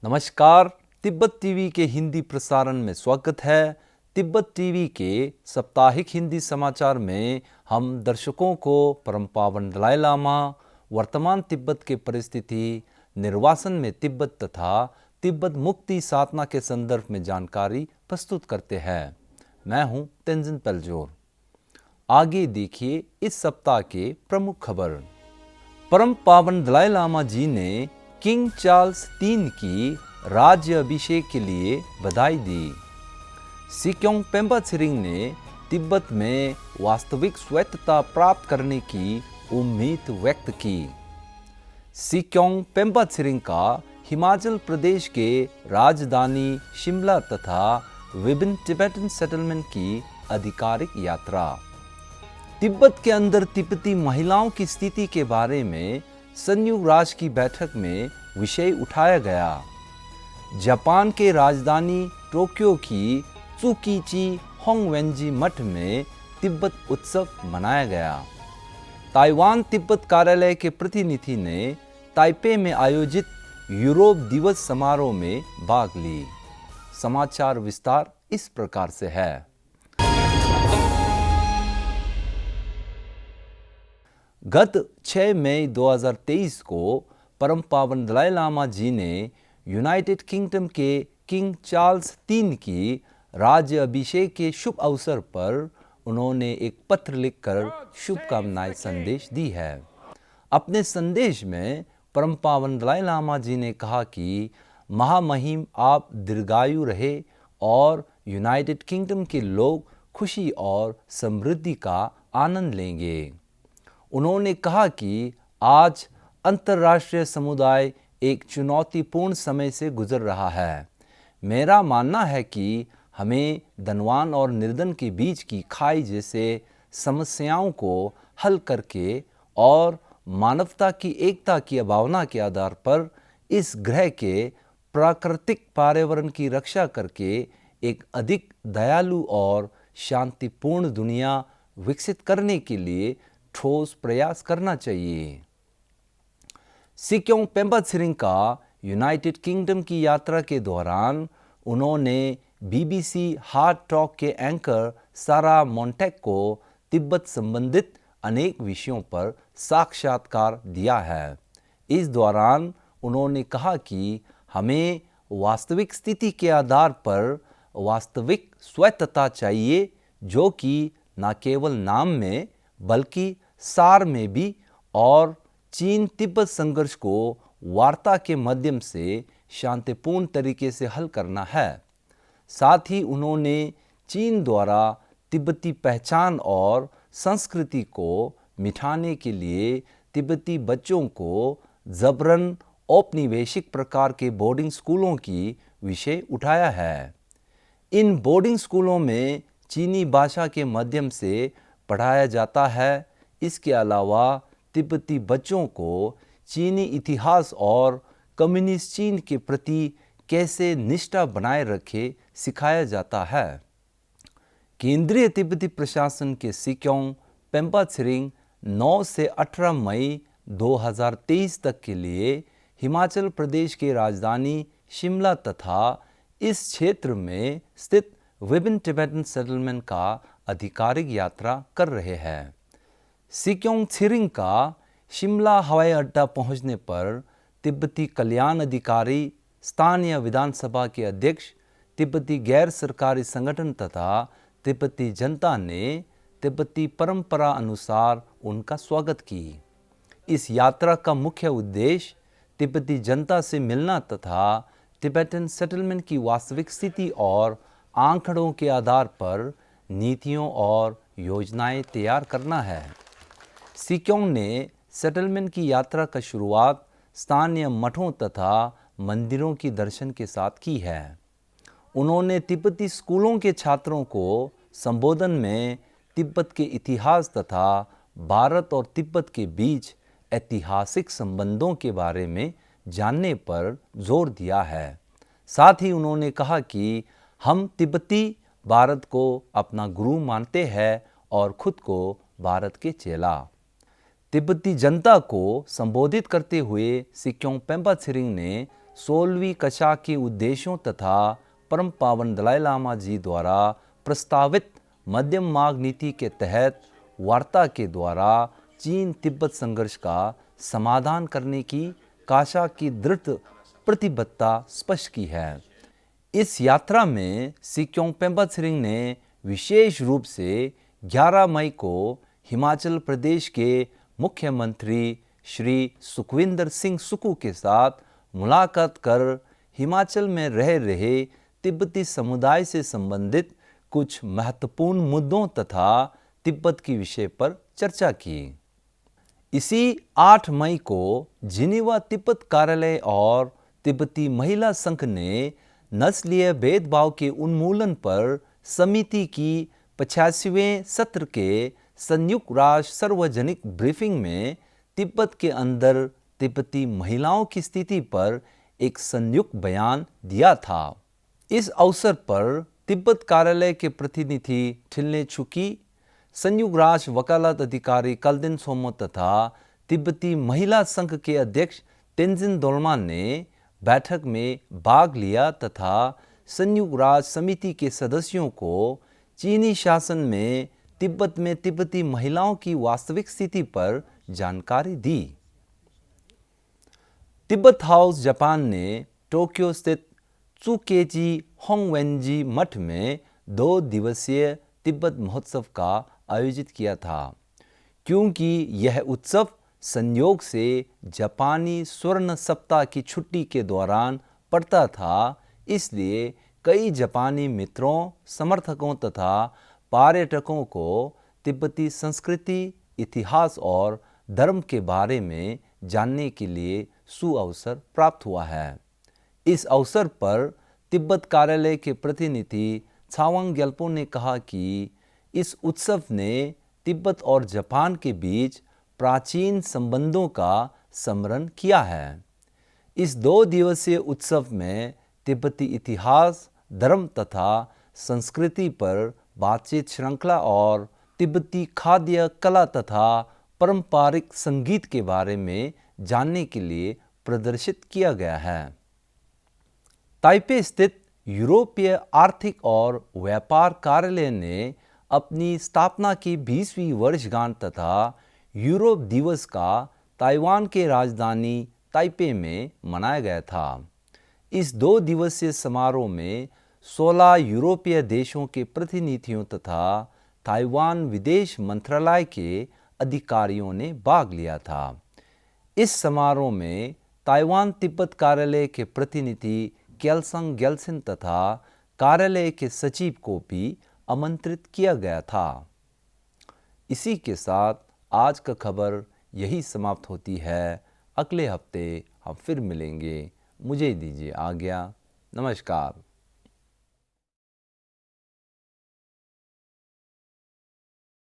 नमस्कार। तिब्बत टीवी के हिंदी प्रसारण में स्वागत है। तिब्बत टीवी के साप्ताहिक हिंदी समाचार में हम दर्शकों को परम पावन दलाई लामा, वर्तमान तिब्बत के परिस्थिति, निर्वासन में तिब्बत तथा तिब्बत मुक्ति साधना के संदर्भ में जानकारी प्रस्तुत करते हैं। मैं हूं तेंजिन पेल्जोर। आगे देखिए इस सप्ताह के प्रमुख खबर। परम पावन दलाई लामा जी ने किंग चार्ल्स III की राज्य अभिषेक के लिए बधाई दी। सिक्योंग पेम्बा त्सरिंग ने तिब्बत में वास्तविक स्वायत्तता प्राप्त करने की उम्मीद व्यक्त की। सिक्योंग पेम्बा त्सरिंग का हिमाचल प्रदेश के राजधानी शिमला तथा विभिन्न टिबेटन सेटलमेंट की आधिकारिक यात्रा। तिब्बत के अंदर तिब्बती महिलाओं की स्थिति के बारे में संयुक्त राष्ट्र की बैठक में विषय उठाया गया। जापान के राजधानी टोक्यो की त्सुकीची होंगवेंजी मठ में तिब्बत उत्सव मनाया गया। ताइवान तिब्बत कार्यालय के प्रतिनिधि ने ताइपे में आयोजित यूरोप दिवस समारोह में भाग ली। समाचार विस्तार इस प्रकार से है। गत 6 मई 2023 को परम पावन दलाई लामा जी ने यूनाइटेड किंगडम के किंग चार्ल्स III की राज्य अभिषेक के शुभ अवसर पर उन्होंने एक पत्र लिखकर शुभकामनाएं संदेश दी है। अपने संदेश में परम पावन दलाई लामा जी ने कहा कि महामहिम आप दीर्घायु रहे और यूनाइटेड किंगडम के लोग खुशी और समृद्धि का आनंद लेंगे। उन्होंने कहा कि आज अंतर्राष्ट्रीय समुदाय एक चुनौतीपूर्ण समय से गुजर रहा है। मेरा मानना है कि हमें धनवान और निर्धन के बीच की खाई जैसे समस्याओं को हल करके और मानवता की एकता की भावना के आधार पर इस ग्रह के प्राकृतिक पर्यावरण की रक्षा करके एक अधिक दयालु और शांतिपूर्ण दुनिया विकसित करने के लिए ठोस प्रयास करना चाहिए। सिक्योंग पेम्बा त्सरिंग का यूनाइटेड किंगडम की यात्रा के दौरान उन्होंने BBC हार्ट टॉक के एंकर सारा मोंटेक को तिब्बत संबंधित अनेक विषयों पर साक्षात्कार दिया है। इस दौरान उन्होंने कहा कि हमें वास्तविक स्थिति के आधार पर वास्तविक स्वायत्तता चाहिए, जो कि न केवल नाम में बल्कि सार में भी, और चीन तिब्बत संघर्ष को वार्ता के माध्यम से शांतिपूर्ण तरीके से हल करना है। साथ ही उन्होंने चीन द्वारा तिब्बती पहचान और संस्कृति को मिटाने के लिए तिब्बती बच्चों को जबरन औपनिवेशिक प्रकार के बोर्डिंग स्कूलों की विषय उठाया है। इन बोर्डिंग स्कूलों में चीनी भाषा के माध्यम से पढ़ाया जाता है। इसके अलावा तिब्बती बच्चों को चीनी इतिहास और कम्युनिस्ट चीन के प्रति कैसे निष्ठा बनाए रखे सिखाया जाता है। केंद्रीय तिब्बती प्रशासन के सिक्योंग पेम्बा त्सरिंग 9 से 18 मई 2023 तक के लिए हिमाचल प्रदेश के राजधानी शिमला तथा इस क्षेत्र में स्थित विभिन्न टिबेटन सेटलमेंट का आधिकारिक यात्रा कर रहे हैं। सिक्योंग त्सरिंग का शिमला हवाई अड्डा पहुंचने पर तिब्बती कल्याण अधिकारी, स्थानीय विधानसभा के अध्यक्ष, तिब्बती गैर सरकारी संगठन तथा तिब्बती जनता ने तिब्बती परंपरा अनुसार उनका स्वागत की। इस यात्रा का मुख्य उद्देश्य तिब्बती जनता से मिलना तथा टिबेटन सेटलमेंट की वास्तविक स्थिति और आंकड़ों के आधार पर नीतियों और योजनाएं तैयार करना है। सिक्योंग ने सेटलमेंट की यात्रा का शुरुआत स्थानीय मठों तथा मंदिरों की दर्शन के साथ की है। उन्होंने तिब्बती स्कूलों के छात्रों को संबोधन में तिब्बत के इतिहास तथा भारत और तिब्बत के बीच ऐतिहासिक संबंधों के बारे में जानने पर जोर दिया है। साथ ही उन्होंने कहा कि हम तिब्बती भारत को अपना गुरु मानते हैं और खुद को भारत के चेला। तिब्बती जनता को संबोधित करते हुए सिक्योंग पेम्बा त्सरिंग ने 16वीं कक्षा के उद्देश्यों तथा परम पावन दलाई लामा जी द्वारा प्रस्तावित मध्यम मार्ग नीति के तहत वार्ता के द्वारा चीन तिब्बत संघर्ष का समाधान करने की काशा की दृढ़ प्रतिबद्धता स्पष्ट की है। इस यात्रा में सी क्योंगपेम्बा त्सरिंग ने विशेष रूप से 11 मई को हिमाचल प्रदेश के मुख्यमंत्री श्री सुखविंदर सिंह सुक्खू के साथ मुलाकात कर हिमाचल में रह रहे तिब्बती समुदाय से संबंधित कुछ महत्वपूर्ण मुद्दों तथा तिब्बत के विषय पर चर्चा की। इसी 8 मई को जिनेवा तिब्बत कार्यालय और तिब्बती महिला संघ ने नस्लीय भेदभाव के उन्मूलन पर समिति की 85वें सत्र के संयुक्त राष्ट्र सार्वजनिक ब्रीफिंग में तिब्बत के अंदर तिब्बती महिलाओं की स्थिति पर एक संयुक्त बयान दिया था। इस अवसर पर तिब्बत कार्यालय के प्रतिनिधि ठिल्ने छुकी, संयुक्त राष्ट्र वकालत अधिकारी कल्दिन सोमो तथा तिब्बती महिला संघ के अध्यक्ष तेंजिन दोलमा ने बैठक में भाग लिया तथा संयुक्त राष्ट्र समिति के सदस्यों को चीनी शासन में तिब्बती महिलाओं की वास्तविक स्थिति पर जानकारी दी। तिब्बत हाउस जापान ने टोक्यो स्थित त्सुकेजी होंगवेंजी मठ में 2 दिवसीय तिब्बत महोत्सव का आयोजित किया था। क्योंकि यह उत्सव संयोग से जापानी स्वर्ण सप्ताह की छुट्टी के दौरान पड़ता था, इसलिए कई जापानी मित्रों, समर्थकों तथा पर्यटकों को तिब्बती संस्कृति, इतिहास और धर्म के बारे में जानने के लिए सुअवसर प्राप्त हुआ है। इस अवसर पर तिब्बत कार्यालय के प्रतिनिधि छावांग ग्याल्पो ने कहा कि इस उत्सव ने तिब्बत और जापान के बीच प्राचीन संबंधों का स्मरण किया है। इस 2 दिवसीय उत्सव में तिब्बती इतिहास, धर्म तथा संस्कृति पर बातचीत श्रृंखला और तिब्बती खाद्य कला तथा पारंपरिक संगीत के बारे में जानने के लिए प्रदर्शित किया गया है। ताइपे स्थित यूरोपीय आर्थिक और व्यापार कार्यालय ने अपनी स्थापना की 20वीं वर्षगांठ तथा यूरोप दिवस का ताइवान के राजधानी ताइपे में मनाया गया था। इस 2 दिवसीय समारोह में 16 यूरोपीय देशों के प्रतिनिधियों तथा ताइवान विदेश मंत्रालय के अधिकारियों ने भाग लिया था। इस समारोह में ताइवान तिब्बत कार्यालय के प्रतिनिधि केलसंग गेल्सिन तथा कार्यालय के सचिव को भी आमंत्रित किया गया था। इसी के साथ आज का खबर यही समाप्त होती है। अगले हफ्ते हम फिर मिलेंगे। मुझे दीजिए आज्ञा। नमस्कार।